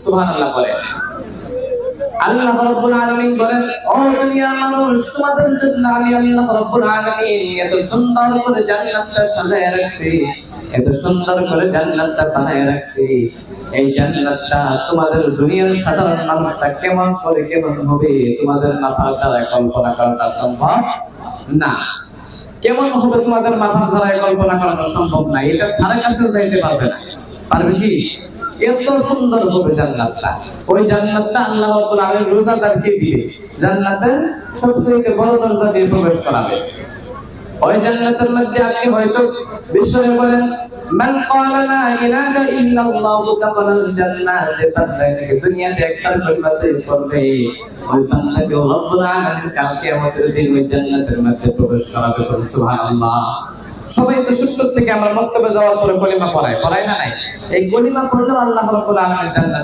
সুবহানাল্লাহ বলেন। আল্লাহ রাব্বুল আলামিন বলেন, ও দুনিয়ার মানুষ, তোমাদের জন্য আমি আল্লাহ রাব্বুল আলামিন এত সুন্দর করে জান্নাতটা সাজায় রাখছি, এত সুন্দর করে জান্নাতটা বানায় রাখছি। এই জান্নাতটা তোমাদের দুনিয়ার সাধারণ মানুষটা কেমন হবে তোমাদের মাথার দ্বারা কল্পনা করাটা সম্ভব না। কেমন হবে তোমাদের মাথার দ্বারা কল্পনা করাটা সম্ভব না। এটা ধারে কাছেও যাইতে পারবে না। পারবে কি? এত সুন্দর হবে জান্নাতটা। ওই জান্নাতটা আল্লাহ রাব্বুল আলামিন রোজাদারকে দিবে, জান্নাতের সবচেয়ে বড় দরজা দিয়ে প্রবেশ করাবে। ওই জান্নাতের মধ্যে আপনি হয়তো বিশ্বরে বলেন, মান ক্বালা লা ইলাহা ইল্লাল্লাহু দাখালাল জান্নাত, যে বান্দা দুনিয়াতে একটা পরিবারে করবে, ওই বান্দাকে রব্বুল আলামিন কাল কিয়ামতের দিন ওই জান্নাতের মধ্যে প্রবেশ করাবে। সুবহানাল্লাহ। সবাই তো সুস্থ থেকে আমার বক্তব্য যাওয়ার পরে কলিমা পড়ায় না নাই? এই কলিমা পড়লেও আল্লাহ রাব্বুল আলামিন জান্নাতে